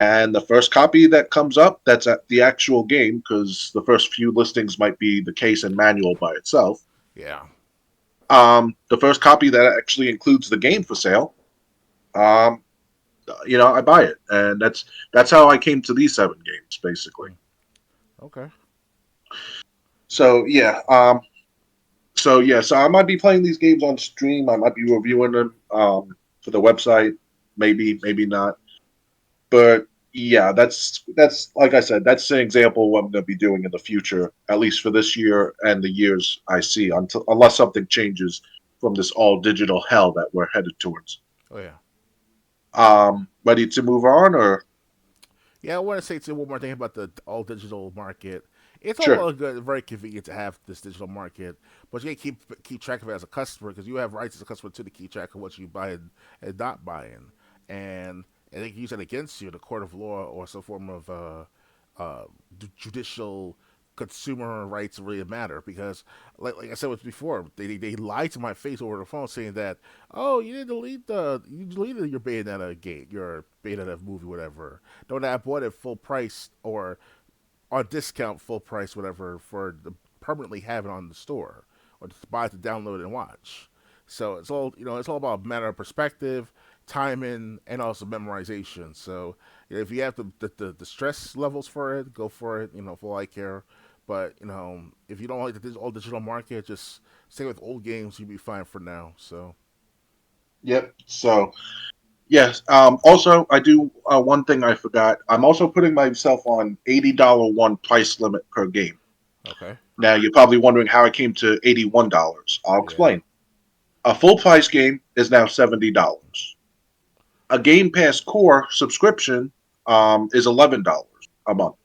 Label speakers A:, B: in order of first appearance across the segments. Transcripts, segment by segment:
A: And the first copy that comes up, that's at the actual game, because the first few listings might be the case and manual by itself.
B: Yeah.
A: The first copy that actually includes the game for sale, um, I buy it, and that's how I came to these 7 games, basically.
B: Mm. Okay.
A: So yeah, so I might be playing these games on stream. I might be reviewing them for the website, maybe not. But yeah, that's like I said, that's an example of what I'm going to be doing in the future, at least for this year and the years I see, unless something changes from this all digital hell that we're headed towards.
B: Oh yeah.
A: Ready to move on, or
B: Yeah, I want to say too one more thing about the all digital market. It's all
A: sure,
B: well and good, very convenient to have this digital market, but you can't keep track of it as a customer because you have rights as a customer to keep track of what you buy and not buying, and they can use that against you in a court of law or some form of uh, judicial consumer rights really matter because like I said was before they lied to my face over the phone saying that you didn't delete you deleted your Bayonetta game your Bayonetta movie whatever don't I bought it full price or on discount full price whatever for the permanently have it on the store or to buy it to download and watch. So it's all it's all about matter of perspective, timing, and also memorization. So if you have the stress levels for it, go for it. For all I care. But if you don't like the all digital market, just stay with old games. You'll be fine for now. So
A: yep. So yes. Also, I do one thing I forgot. I'm also putting myself on $80 one price limit per game.
B: okay,
A: Now you're probably wondering how I came to $81. I'll
B: yeah,
A: explain. A full price game is now $70. A Game Pass Core subscription is $11 a month.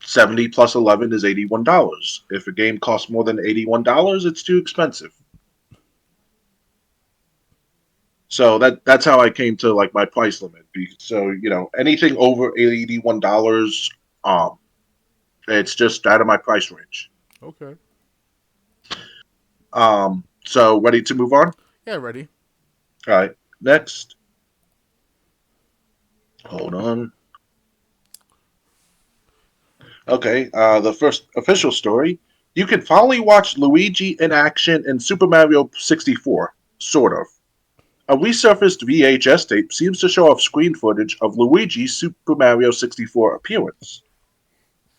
A: 70 plus 11 is $81. If a game costs more than $81, it's too expensive. So that's how I came to like my price limit. So anything over $81, um, it's just out of my price range.
B: okay,
A: So ready to move on?
B: yeah, ready.
A: All right. Next, hold on. Okay. The first official story. You can finally watch Luigi in action in Super Mario 64. Sort of. A resurfaced VHS tape seems to show off screen footage of Luigi's Super Mario 64 appearance.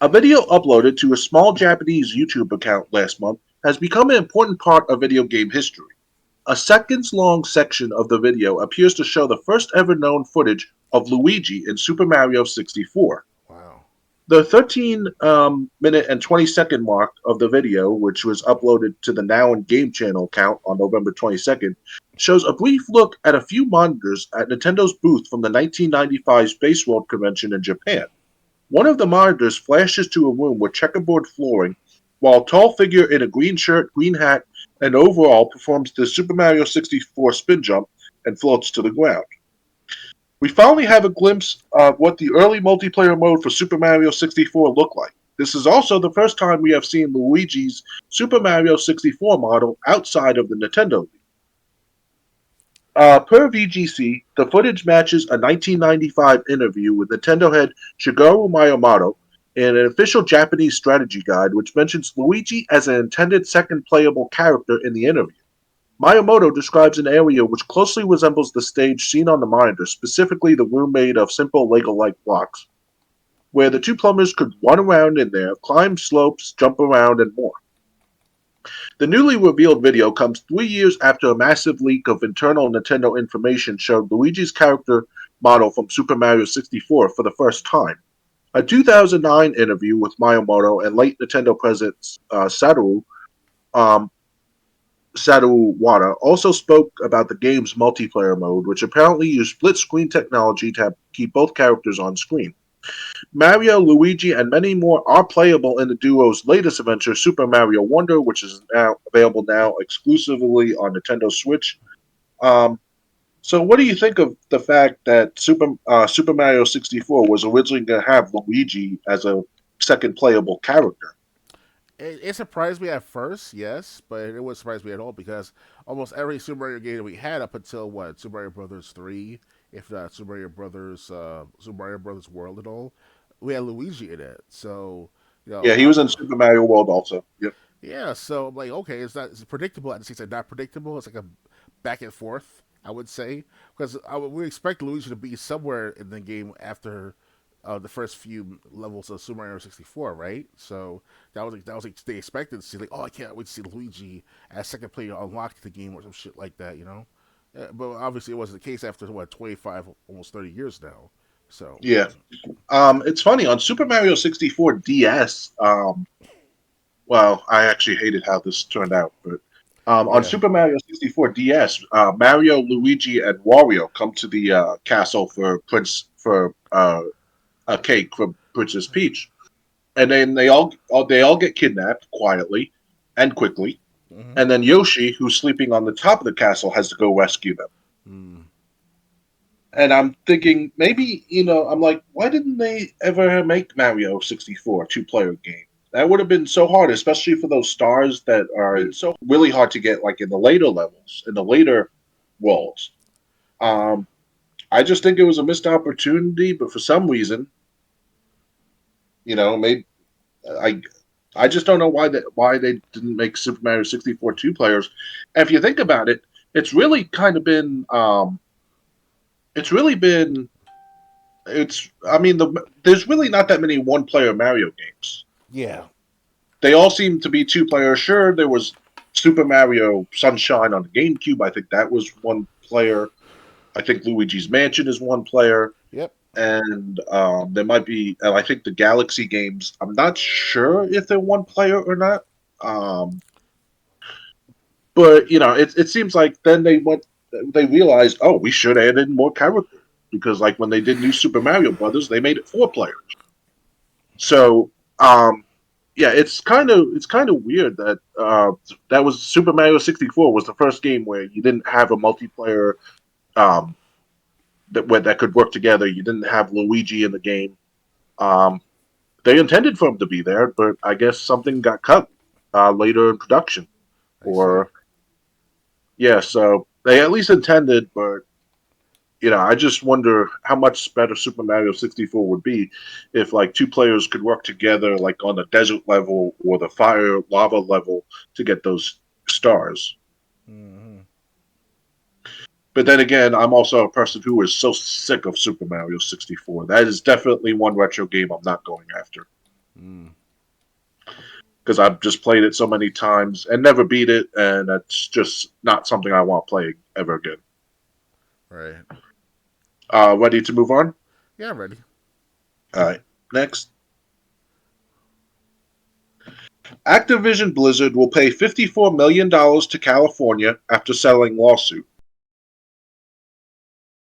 A: A video uploaded to a small Japanese YouTube account last month has become an important part of video game history. A seconds long section of the video appears to show the first ever known footage of Luigi in Super Mario 64.
B: Wow.
A: The 13-minute and 20-second mark of the video, which was uploaded to the Now and Game channel account on November 22nd, shows a brief look at a few monitors at Nintendo's booth from the 1995 Space World Convention in Japan. One of the monitors flashes to a room with checkerboard flooring, while a tall figure in a green shirt, green hat, and overall performs the Super Mario 64 spin jump and floats to the ground. We finally have a glimpse of what the early multiplayer mode for Super Mario 64 looked like. This is also the first time we have seen Luigi's Super Mario 64 model outside of the Nintendo League. Per VGC, the footage matches a 1995 interview with Nintendo head Shigeru Miyamoto in an official Japanese strategy guide, which mentions Luigi as an intended second playable character in the interview. Miyamoto describes an area which closely resembles the stage seen on the monitor, specifically the room made of simple Lego-like blocks, where the two plumbers could run around in there, climb slopes, jump around, and more. The newly revealed video comes 3 years after a massive leak of internal Nintendo information showed Luigi's character model from Super Mario 64 for the first time. A 2009 interview with Miyamoto and late Nintendo president um, Satoru Wada also spoke about the game's multiplayer mode, which apparently used split screen technology to keep both characters on screen. Mario, Luigi, and many more are playable in the duo's latest adventure, Super Mario Wonder, which is now available now exclusively on Nintendo Switch. Um, so, what do you think of the fact that Super Mario 64 was originally going to have Luigi as a second playable character?
B: It surprised me at first, yes, but it wouldn't surprise me at all because almost every Super Mario game that we had up until what Super Mario Brothers 3 if not Super Mario Brothers World at all. We had Luigi in it, so you know,
A: Yeah, he was in Super Mario World also. Yep.
B: yeah. So I'm like, okay, it's predictable at the same time, not predictable. It's like a back and forth, I would say, because we expect Luigi to be somewhere in the game after the first few levels of Super Mario 64, right? So that was like the expectancy. Like, oh, I can't wait to see Luigi as second player unlock the game or some shit like that, you know. But obviously, it wasn't the case after what 25, almost 30 years now. So
A: Yeah. It's funny on Super Mario 64 DS. Well, I actually hated how this turned out, but on
B: yeah,
A: Super Mario 64 DS, Mario, Luigi, and Wario come to the castle for a cake for Princess Peach, and then they all get kidnapped quietly and quickly,
B: hmm
A: and then Yoshi, who's sleeping on the top of the castle, has to go rescue them.
B: mm,
A: And I'm thinking maybe I'm like, why didn't they ever make Mario 64 two-player game? That would have been so hard, especially for those stars that are so really hard to get, like in the later levels, in the later worlds.
B: yeah,
A: Um, I just think it was a missed opportunity, but for some reason, maybe I I just don't know why they didn't make Super Mario 64 two players. And if you think about it, it's really kind of been it's really been it's I mean there's really not that many one player Mario games.
B: yeah,
A: They all seem to be two players. Sure, there was Super Mario Sunshine on the GameCube. I think that was one player. I think Luigi's Mansion is one player,
B: yep,
A: and there might be. I think the Galaxy games. I'm not sure if they're one player or not. Um, but it seems like then they realized, oh, we should add in more characters because like when they did New Super Mario Brothers, they made it four players. So yeah, it's kind of weird that that was Super Mario 64 was the first game where you didn't have a multiplayer um, that could work together. You didn't have Luigi in the game. Um, they intended for him to be there, but I guess something got cut later in production.
B: I see.
A: Or yeah, so they at least intended, but I just wonder how much better Super Mario 64 would be if like two players could work together like on the desert level or the fire lava level to get those stars.
B: hmm
A: But then again, I'm also a person who is so sick of Super Mario 64. That is definitely one retro game I'm not going after
B: mm,
A: because I've just played it so many times and never beat it, and that's just not something I want playing ever again.
B: right.
A: Ready to move on?
B: Yeah, I'm ready.
A: All right. Next, Activision Blizzard will pay $54 million to California after settling lawsuit.